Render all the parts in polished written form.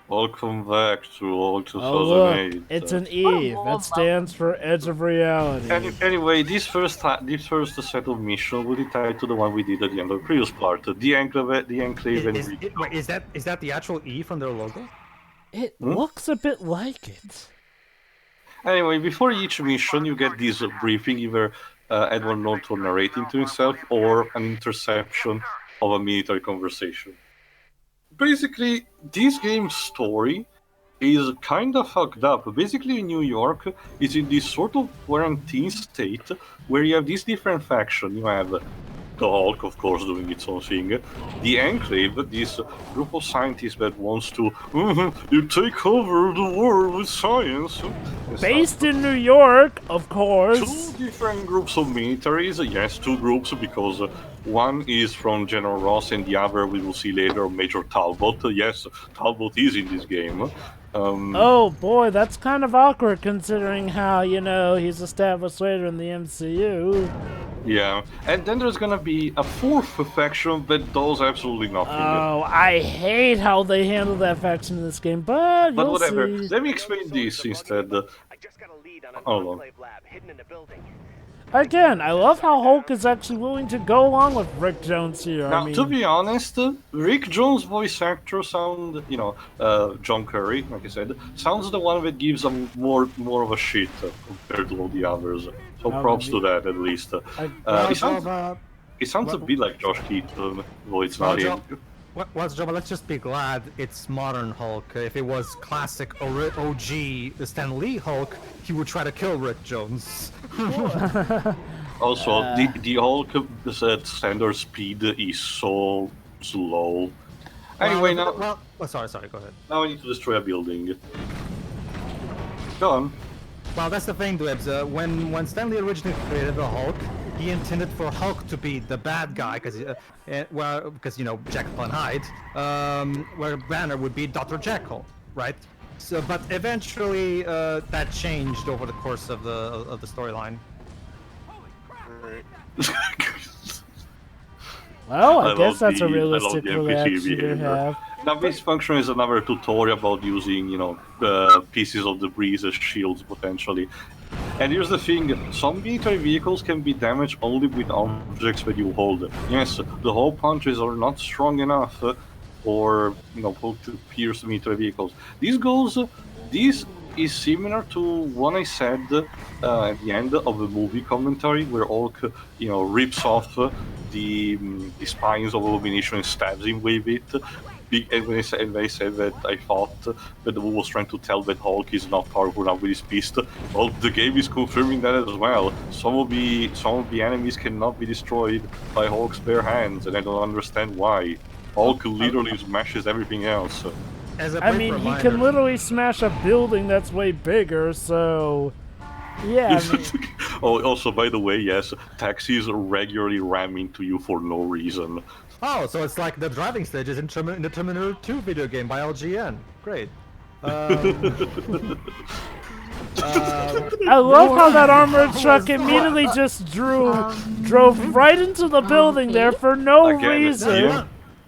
Welcome back to all Oh look, 2008. it's an E. That stands for Edge of Reality. Anyway, this first set of mission will be tied to the one we did at the end of the previous part. The Enclave and Wait, is that the actual E from their logo? It Hmm? looks a bit like it. Anyway, before each mission, you get this briefing, either Edward Norton narrating to himself or an interception of a military conversation. Basically, this game's story is kind of fucked up. Basically, New York is in this sort of quarantine state where you have these different factions. You have the Hulk, of course, doing its own thing. The Enclave, this group of scientists that wants to you take over the world with science. Based in New York, of Two course. different groups of militaries. Yes, two groups because one is from General Ross and the other we will see later, Major Talbot. Yes, Talbot is in this game. Oh boy, that's kind of awkward considering how, he's established later in the MCU. Yeah, and then there's gonna be a fourth faction that does absolutely nothing. Oh, I hate how they handle that faction in this game, but But you'll whatever. see. Let me explain this instead. I just got a lead on an Enclave lab hidden in the building. Again, I love how Hulk is actually willing to go along with Rick Jones here. Now, to be honest, Rick Jones' voice actor John Curry, like I said, sounds the one that gives him more of a shit compared to all the others. So props to that, at least. He sounds a bit like Josh Keaton, though it's not him. Joe, let's just be glad it's modern Hulk. If it was classic OG Stan Lee Hulk, he would try to kill Rick Jones. Also, the Hulk standard speed is so slow. Anyway, sorry, go ahead. now I need to destroy a building. Go on. Well, that's the thing, Dwebs. When Stan Lee originally created the Hulk, he intended for Hulk to be the bad guy, because Jekyll and Hyde, where Banner would be Dr. Jekyll, right? So, but eventually that changed over the course of the storyline. Well, I guess that's a realistic reaction to have. Now, this function is another tutorial about using, pieces of debris as shields potentially. And here's the thing: some military vehicles can be damaged only with objects that you hold. Yes, the hole punches are not strong enough for to pierce military vehicles. This is similar to what I said at the end of the movie commentary, where Hulk, rips off the spines of Abomination and stabs him with it. And when they said that, I thought that the movie was trying to tell that Hulk is not powerful enough with his fist. Well, the game is confirming that as well. Some of the enemies cannot be destroyed by Hulk's bare hands, and I don't understand why. Hulk literally smashes everything else. He can literally smash a building that's way bigger, so... Yeah, Also, by the way, yes, taxis regularly ram into you for no reason. Oh, so it's like the driving stages in the Terminator 2 video game by LGN. Great. I love how that armored truck immediately just drove right into the building there for no reason.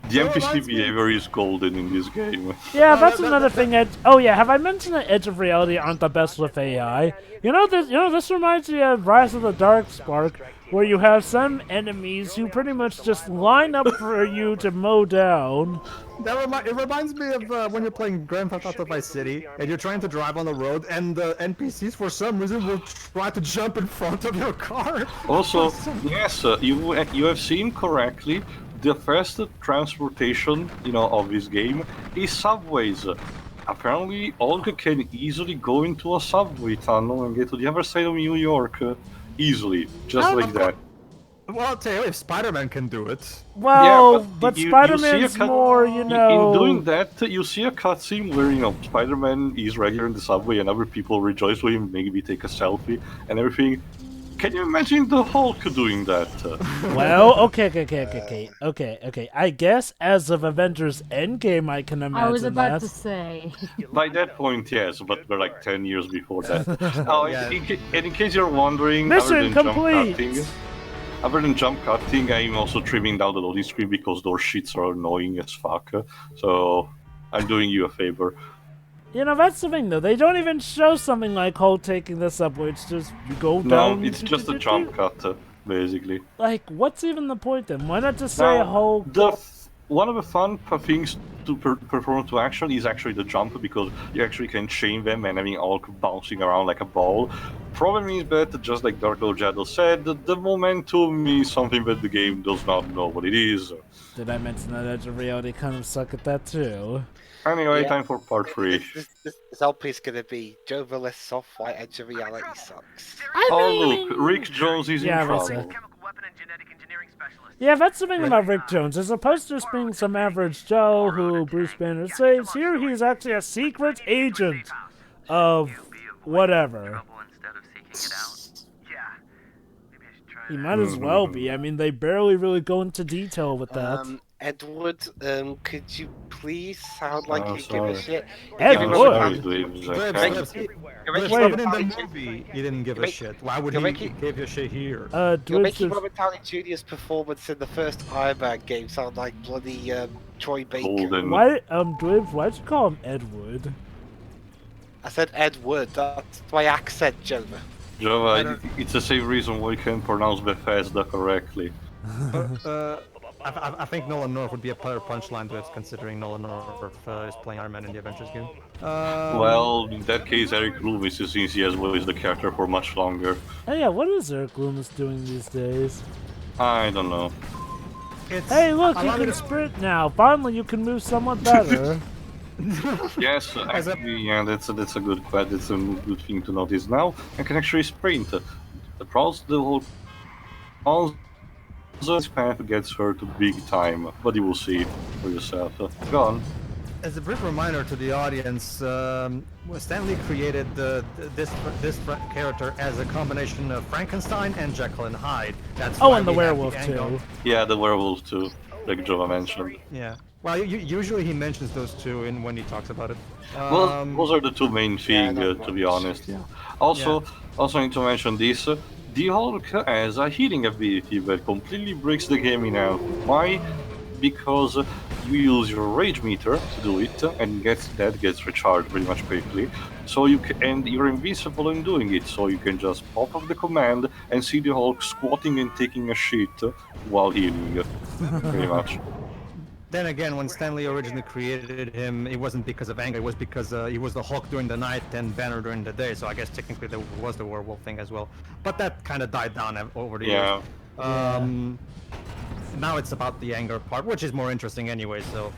The NPC behavior is golden in this game. Yeah, that's another thing. Have I mentioned that Edge of Reality aren't the best with AI? This reminds me of Rise of the Darkspark, where you have some enemies who pretty much just line up for you to mow down. It reminds me of when you're playing Grand Theft Auto Vice City and you're trying to drive on the road, and the NPCs for some reason will try to jump in front of your car. Also, yes, you have seen correctly. The first transportation, of this game is subways. Apparently, Olga can easily go into a subway tunnel and get to the other side of New York easily, just like that. Well, I'll tell you, if Spider-Man can do it. Well, but Spider-Man's more, In doing that, you see a cutscene where, Spider-Man is regular in the subway and other people rejoice with him, maybe take a selfie and everything. Can you imagine the Hulk doing that? Well, okay. I guess as of Avengers Endgame, I can imagine that. I was about to say. By that point, yes, but we're like 10 years before that. In case you're wondering, mission complete! Other than jump cutting, I'm also trimming down the loading screen because those shits are annoying as fuck. So, I'm doing you a favor. You know, that's the thing, though. They don't even show something like Hulk taking this up, where it's just, you go No, down... it's just a jump cut, basically. Like, what's even the point, then? Why not just say Now, Hulk... one of the fun things to perform to action is actually the jump, because you actually can chain them and having Hulk bouncing around like a ball. Problem is that, just like Dark Lord Jaddle said, the momentum is something that the game does not know what it is. Did I mention that Edge of Reality kind of suck at that, too? Anyway, Yeah. time for part 3. This LP is going to be Joverless Soft White Edge of Reality sucks. Oh look, Rick Jones is in trouble. Chemical weapon and genetic engineering specialist. Yeah, that's the thing about Rick Jones. As opposed to just being some average Joe who Bruce Banner saves, here he's actually a secret agent of whatever. He might as well be. I mean, they barely really go into detail with that. Edward, could you please sound like you give a shit? Edward? Even in the movie, he didn't give a shit. Why would he give a shit here? You're making Robert Downey Jr.'s performance in the first Iron Man game sound like bloody Troy Baker. Golden. Why, Dwibs, why'd you call him Edward? I said Edward, that's my accent, Jonah. Java, it's the same reason why you can pronounce Bethesda correctly. I think Nolan North would be a better punchline to it, considering Nolan North is playing Iron Man in the Avengers game. Well, in that case, Eric Loomis, since he has voiced the character for much longer. Oh yeah, what is Eric Loomis doing these days? I don't know. Hey, look, you can sprint now. Finally, you can move somewhat better. Yes, actually, yeah, that's a good thing to notice now. I can actually sprint. Across the whole this path gets her to big time, but you will see for yourself. Go on. As a brief reminder to the audience, Stanley created this character as a combination of Frankenstein and Jekyll and Hyde. That's and the werewolf too. Yeah, the werewolf too, like Jova mentioned. Yeah. Well, usually he mentions those two when he talks about it. Well, those are the two main things, to be honest. Yeah. Also need to mention this. The Hulk has a healing ability that completely breaks the game in half. Why? Because you use your rage meter to do it, and that gets recharged pretty much quickly. So and you're invincible in doing it. So you can just pop up the command and see the Hulk squatting and taking a shit while healing, pretty much. Then again, when Stanley originally created him, it wasn't because of anger, it was because he was the Hulk during the night and Banner during the day, so I guess technically there was the werewolf thing as well. But that kind of died down over the years. Now it's about the anger part, which is more interesting anyway, so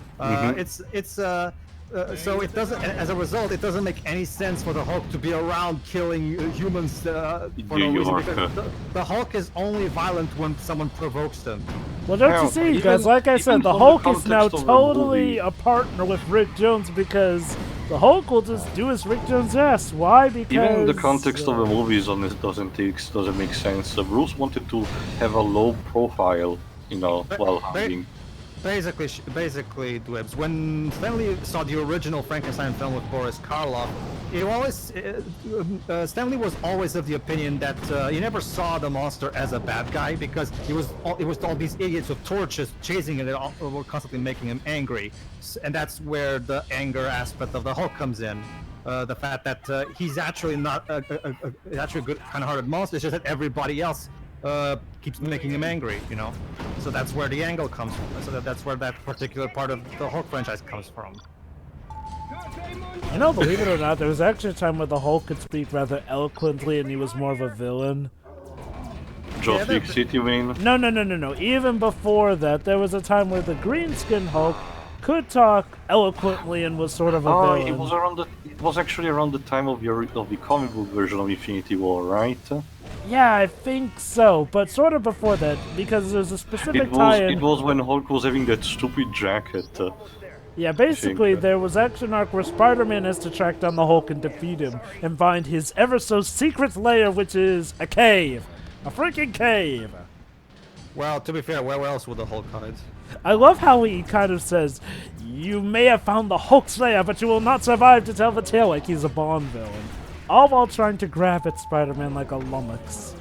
so it doesn't, as a result, it doesn't make any sense for the Hulk to be around killing humans for no reason, because the Hulk is only violent when someone provokes them. Well, don't you see, guys, like I said, the Hulk is now totally a partner with Rick Jones, because the Hulk will just do as Rick Jones asks. Why? Because... Even in the context of the movies on this doesn't make sense. Bruce wanted to have a low profile, while hunting. Basically, Dwebs, when Stanley saw the original Frankenstein film with Boris Karloff, Stanley was always of the opinion that he never saw the monster as a bad guy, because it was all these idiots with torches chasing it and were constantly making him angry, and that's where the anger aspect of the Hulk comes in. The fact that he's actually not actually a good, kind-hearted monster. It's just that everybody else keeps making him angry, So that's where the angle comes from. So that's where that particular part of the Hulk franchise comes from. Believe it or not, there was actually a time where the Hulk could speak rather eloquently and he was more of a villain. Joe Fix-It, you mean? No. Even before that, there was a time where the green-skinned Hulk could talk eloquently and was sort of a villain. It was actually around the time of the comic book version of Infinity War, right? Yeah, I think so, but sort of before that, because there's a specific tie-in. It was when Hulk was having that stupid jacket. Yeah, basically, there was action arc where Spider-Man has to track down the Hulk and defeat him, and find his ever-so-secret lair, which is a cave. A freaking cave! Well, to be fair, where else would the Hulk hide? I love how he kind of says, "You may have found the Hulk's lair, but you will not survive to tell the tale," like he's a Bond villain. All while trying to grab at Spider-Man like a lummox.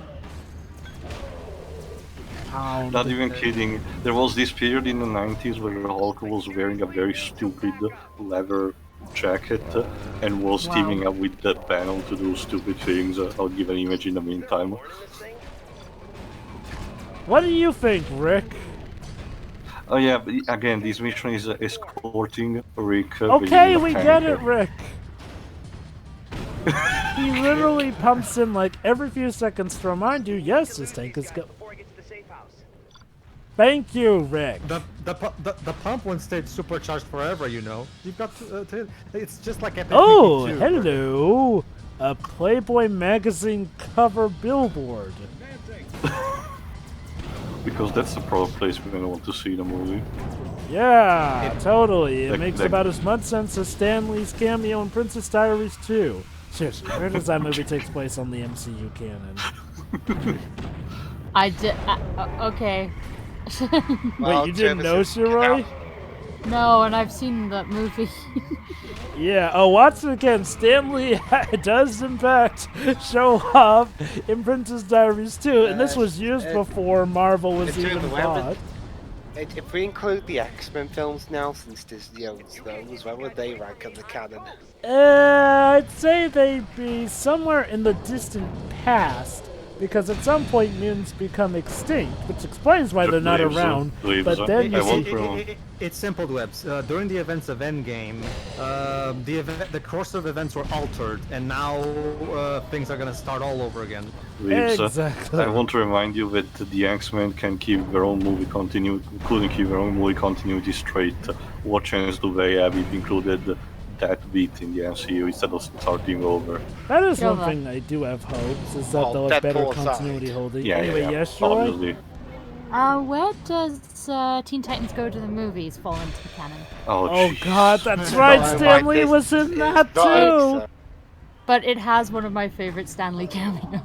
pound. Not even kidding. There was this period in the 90s where Hulk was wearing a very stupid leather jacket and was Wow. teaming up with that panel to do stupid things. I'll give an image in the meantime. What do you think, Rick? Oh yeah, but again, this mission is escorting Rick. Okay, within we the get tank. it, Rick. He literally pumps in like every few seconds to remind you, yes, this tank is go. Thank you, Rick. The pump won't stay supercharged forever, you know. You've got it's just like Epic Oh, Mickey 2. hello. A Playboy magazine cover billboard. Because that's the proper place we're gonna want to see the movie. Yeah, totally. It Like- makes like- about as much sense as Stan Lee's cameo in Princess Diaries 2. Seriously, where does that movie takes place on the MCU canon? I did. Okay. Wait, you didn't know, Shiroy? No, and I've seen that movie. Yeah, oh, watch it again. Stan Lee does, in fact, show up in Princess Diaries 2, and this was years before Marvel was it's even true, where would- thought. If we include the X-Men films now, since Disney owns those, where would they rank in the canon? I'd say they'd be somewhere in the distant past, because at some point mutants become extinct, which explains why they're not Leaves, around. leaves, But then I you won't see, remember. It's simple, Dwebs. During the events of Endgame, the course of events were altered, and now things are gonna start all over again. Leaves, Exactly. I want to remind you that the X-Men can keep their own movie continuity, including keep their own movie continuity straight. What chance do they have if included that beat in the MCU instead of starting over? that is Kill one that. thing I do have hopes, is that Well, they'll have better Deadpool aside. continuity holding. Yeah, Anyway, yeah, yes, Troy? obviously. Where does Teen Titans Go to the Movies fall into the canon? Oh, Oh jeez. god, that's right, Oh, Stan my, Lee this was in is that not too! X, But it has one of my favorite Stanley cameos.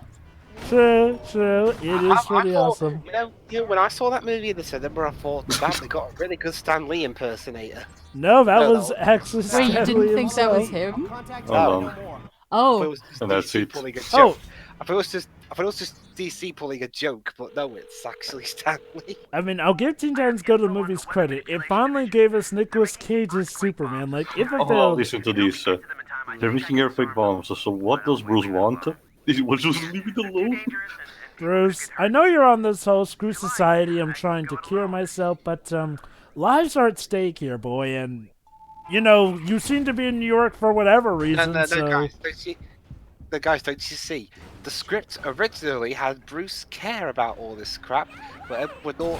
True, true, it is I pretty thought, awesome. you know, when I saw that movie in the cinema, I thought that they got a really good Stan Lee impersonator. No, that No, was no. actually Wait, Stan you Lee didn't think that was himself. him? Hold on. I thought it Oh, was just And that's DC it. pulling a joke. Oh. I thought it was just DC pulling a joke, but no, it's actually Stan Lee. I mean, I'll give Teen Titans Go to the Movies credit. It finally gave us Nicolas Cage's Superman. Like, if it Oh, failed... listen to this. They're making earthquake bombs, so what does Bruce want? He wants to just leave it alone? Bruce, I know you're on this whole screw society, I'm trying to cure myself, but, lives are at stake here, boy, and, you know, you seem to be in New York for whatever reason, No, so... guys, don't you see? The script originally had Bruce care about all this crap, but would not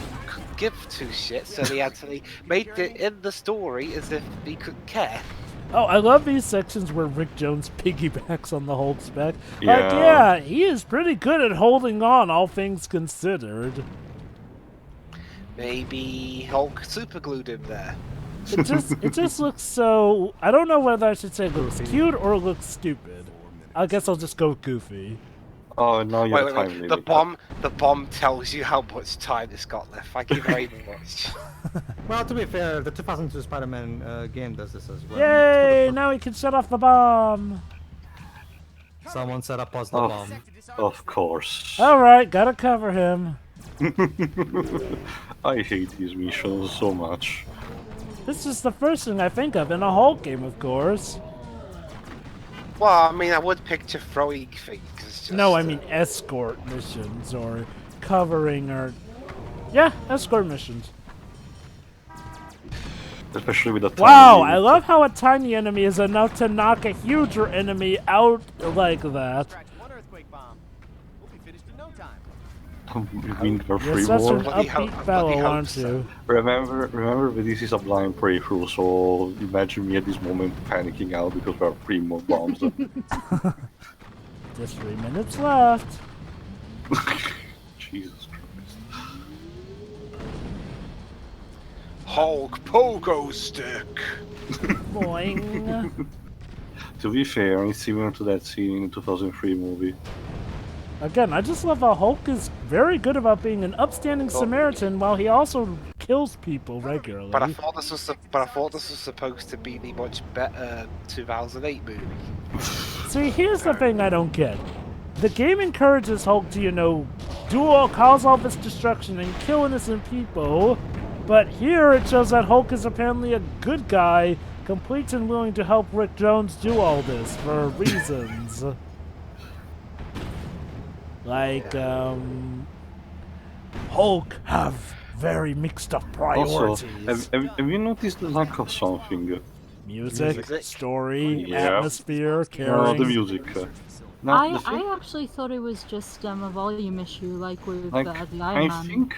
give two shits, so they made it in the story as if he could care. Oh, I love these sections where Rick Jones piggybacks on the Hulk's back. Like, Yeah. yeah, he is pretty good at holding on, all things considered. Maybe Hulk superglued him there. It just looks so... I don't know whether I should say it looks cute or looks stupid. I guess I'll just go with goofy. Oh, now you have time Wait. limit. The bomb tells you how much time it's got left. Thank you very much. Well, to be fair, the 2002 Spider-Man game does this as well. Yay! Now we can shut off the bomb! Someone set up us the Oh. bomb. Of course. Alright, gotta cover him. I hate these missions so much. This is the first thing I think of in a Hulk game, of course. Well, I mean, I would picture throwing things. Just, No, I mean escort missions or covering or... Yeah, escort missions. Especially with the time Wow, limit. I love how a tiny enemy is enough to knock a huger enemy out like that. One earthquake bomb. We'll be finished in no time. You mean for You're free such an war? Bloody upbeat hope fellow, so. aren't you? Remember that this is a blind playthrough, so imagine me at this moment panicking out because there are 3 more bombs. Just 3 minutes left. Jesus Christ. Hulk pogo stick. Boing. To be fair, it's similar to that scene in the 2003 movie. Again, I just love how Hulk is very good about being an upstanding Samaritan while he also kills people regularly. But I thought this was supposed to be the much better 2008 movie. See, here's the thing I don't get. The game encourages Hulk to, you know, duel, cause all this destruction, and kill innocent people. But here it shows that Hulk is apparently a good guy, complete and willing to help Rick Jones do all this for reasons. Like, Hulk have very mixed up priorities. Also, have you noticed the lack of something? Music, story, Yeah. atmosphere, No, caring. the music. Now, the thing- I actually thought it was just a volume issue, like with like, the I Iron Man. think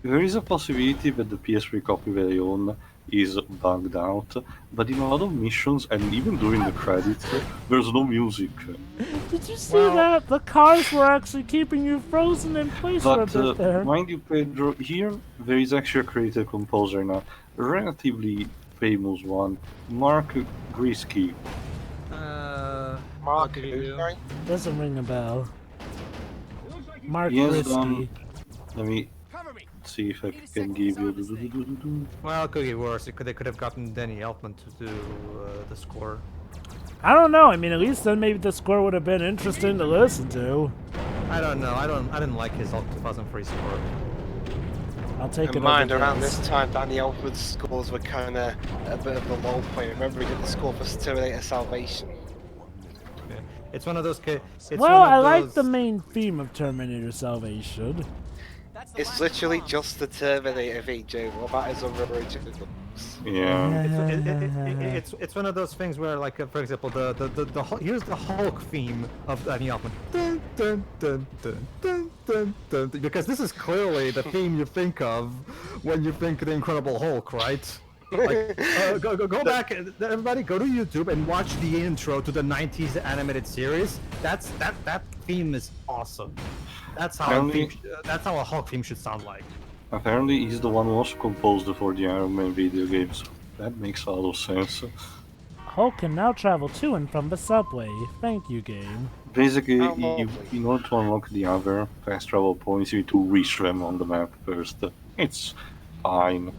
there is a possibility that the PS3 copy they own is bugged out, but in a lot of missions and even during the credits, there's no music. Did you see Well- that? The cars were actually keeping you frozen in place for a But bit there. mind you, Pedro, here there is actually a creative composer now, a relatively famous one, Mark Grisky. Mark, Okay, who's yeah. going? Doesn't ring a bell. Mark He has Risky. done. Let me Cover me. see if I can give you. Well, it could be worse. They could have gotten Danny Elfman to do the score. I don't know. I mean, at least then maybe the score would have been interesting to listen to. I don't know. I didn't like his Hulk 2003 score. I'll take it In mind, over around this. this time, Danny Elfman's scores were kind of a bit of a low point. Remember, he did the score for Terminator Salvation. Yeah. It's one of those. Well, I like the main theme of Terminator Salvation. It's literally just the Terminator VJ. What about his other originals? Yeah. It's one of those things where, like, for example, here's the Hulk theme of Danny Elfman. Dun, dun, dun, dun, dun, dun, dun, because this is clearly the theme you think of when you think the Incredible Hulk, right? Like, go back, everybody, go to YouTube and watch the intro to the '90s animated series. That theme is awesome. That's how a Hulk theme should sound like. Apparently, he's the one who also composed for the Iron Man video games. That makes a lot of sense. Hulk can now travel to and from the subway. Thank you, game. Basically, How lovely. in order to unlock the other fast travel points, you need to reach them on the map first. It's fine,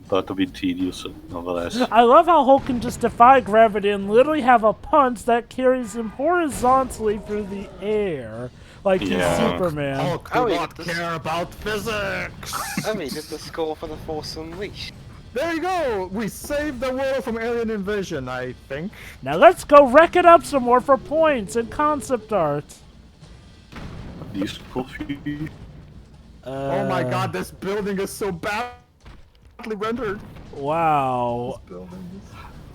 but a bit tedious, nonetheless. I love how Hulk can just defy gravity and literally have a punch that carries him horizontally through the air. Like he's Yeah. Superman. Hulk Oh, do yeah, not this- care about physics. I mean, did the score for the Force Unleashed. There you go. We saved the world from alien invasion, I think. Now let's go wreck it up some more for points and concept art. These coffee. Oh my god, this building is so badly rendered. Wow.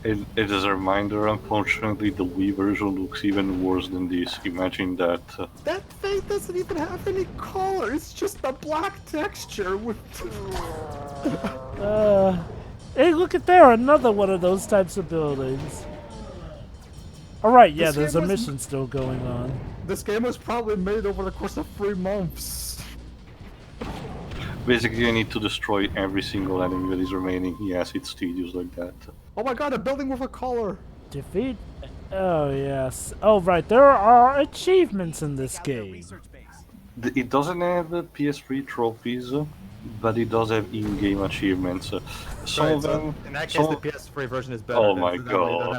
It is a reminder, unfortunately, the Wii version looks even worse than this. Imagine that. That face doesn't even have any color. It's just a black texture with. Hey, look at there, another one of those types of buildings. Alright, yeah, This there's game a was- mission still going on. This game was probably made over the course of 3 months. Basically, I need to destroy every single enemy that is remaining. Yes, it's tedious like that. Oh my god, a building with a color. Defeat. Oh, yes. Oh, right, there are achievements in this game. It doesn't have PS3 trophies, but it does have in-game achievements. Some of them. In that case, some- the PS3 version is better. Oh than- my than that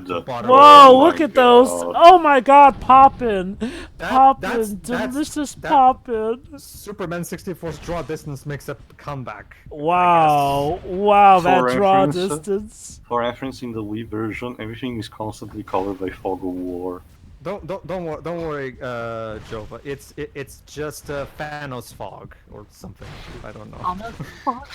god. bought it. Whoa, Oh look my at those! God. Oh my god, poppin'! Poppin', that's- delicious that- poppin'! Superman 64's draw distance makes a comeback. Wow, wow, that For draw reference, distance. For reference, in the Wii version, everything is constantly covered by fog of war. Don't worry, Joe. But it's just Thanos fog or something. I don't know. Almost. Fuck.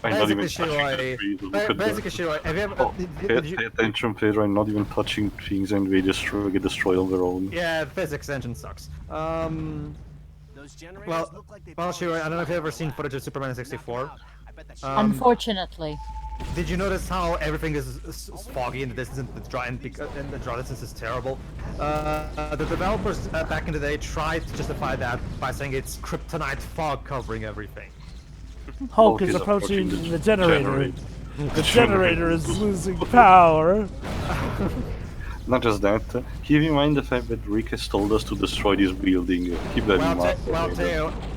I'm not even Basically, touching the Shiroi. trees. Look at Basically, them. Shiroi. Have you ever? Oh, did you- pay attention, Pedro. I'm not even touching things, and they get destroyed on their own. Yeah, the physics engine sucks. Those generators Well, look like they well, followed Shiroi. I don't know if you've ever us seen around. footage of Superman 64. I bet that Unfortunately. Did you notice how everything is foggy in the distance and the draw distance is terrible? The developers back in the day tried to justify that by saying it's kryptonite fog covering everything. Hulk is approaching the generator. The generator is losing power. Not just that, keep in mind the fact that Rick has told us to destroy this building. Keep that in mind.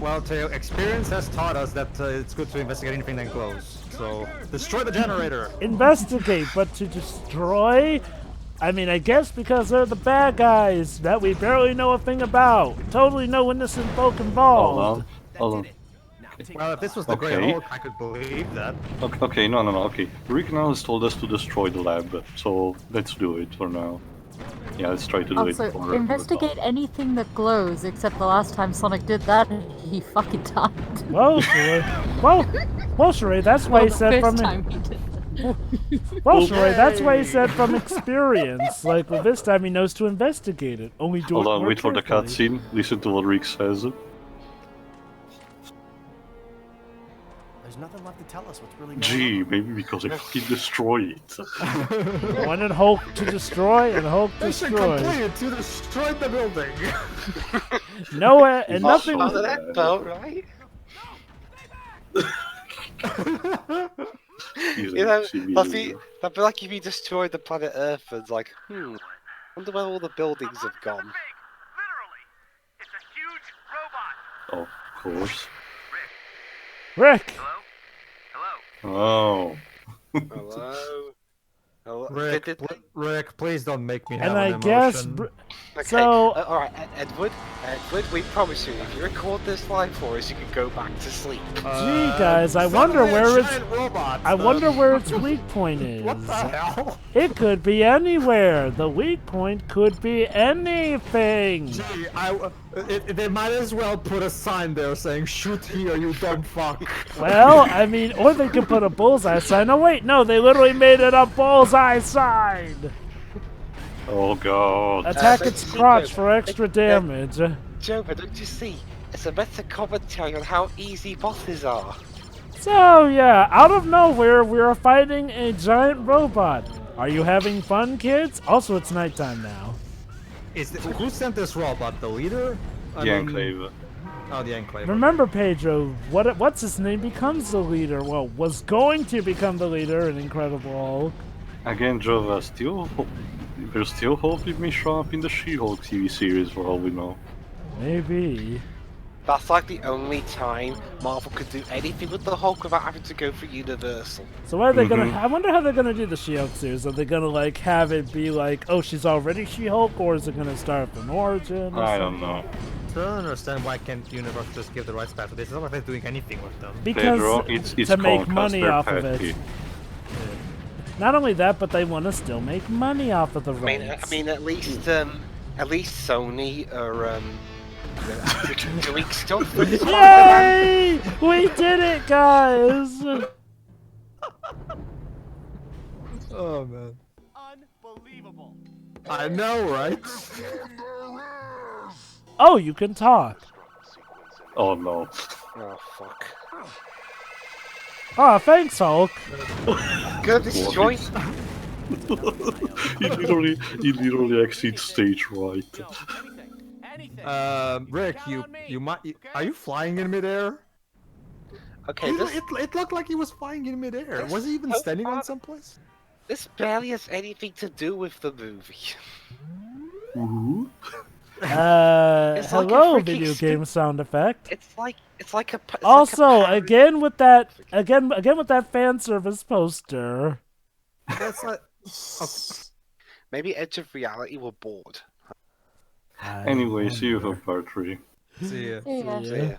Well, Teo, experience has taught us that it's good to investigate anything that glows. So, destroy the generator. Investigate, but to destroy? I mean, I guess because they're the bad guys that we barely know a thing about. Totally no innocent folk Hold involved. on. Hold on. Well, if this was the Grey Okay. Hulk, I could believe that. Okay, no. Okay. Rick now has told us to destroy the lab, so let's do it for now. Yeah, let's try to do it. Also, For investigate anything that glows, except the last time Sonic did that, he fucking died. Well, Sheree, that's why Well, he the said first from time he did. well, Sheree, that's why he said from experience. Like, well, this time he knows to investigate it. Only do Hold it on, more wait for the carefully. cutscene. Listen to what Rick says. There's nothing left to tell us what's really going Gee, on. maybe because I fucking destroy it. Wanted Hulk to destroy and Hulk Mission destroyed. complete! You destroyed the building! No, and nothing. How did that felt, right? He's You know, a that'd be like if you destroyed the planet Earth and it's like, wonder where all the buildings have gone. Of course. Rick. Oh. Hello? Hello? Rick, please don't make me have And I an guess. emotion. Okay, So- alright, Edward, we promise you, if you record this live for us, you can go back to sleep. Gee, guys, I wonder where it's. Robots, I wonder where its weak point is. What the hell? It could be anywhere. The weak point could be anything. Gee, they might as well put a sign there saying, shoot here, you dumb fuck. Well, I mean, or they could put a bullseye sign. Oh wait, no, they literally made it a bullseye sign. Oh god. Attack but its see, crotch Joe, for extra damage. Joe, but don't you see? It's a meta commentary on how easy bosses are. So yeah, out of nowhere, we are fighting a giant robot. Are you having fun, kids? Also, it's nighttime now. Who sent this robot? The leader? The Enclave. Oh, the Enclave. Remember, Pedro, what's his name becomes the leader. Well, was going to become the leader in Incredible Hulk. Again, Jova, there's still hope it may show up in the She-Hulk TV series for all we know. Maybe. That's like the only time Marvel could do anything with the Hulk without having to go for Universal. So what are they gonna? I wonder how they're gonna do the She-Hulk series. Are they gonna like have it be like, oh, she's already She-Hulk, or is it gonna start from origin? Or I don't something? know. I don't understand why can't Universe just give the rights back to this. It's not like they're doing anything with them. Because Pedro, it's to make Comcast, money they're off of petty. it. Not only that, but they want to still make money off of the rights. I mean, at least Sony are doing stuff with this. Yay! We did it, guys! Oh man. Unbelievable. I know, right? Oh, you can talk. Oh no. Oh fuck! Oh, thanks, Hulk. Good destroy. He literally exits stage right. Anything. Rick, you might. Are you flying in midair? Okay, It looked like he was flying in midair. Was he even standing on someplace? this barely has anything to do with the movie. It's like a Hello, freaking video game sound effect. It's like a. It's Also, like a parody. again with that fan service poster. That's like. Maybe Edge of Reality were bored. Anyway, see you for part 3. See ya. Yeah. So, yeah.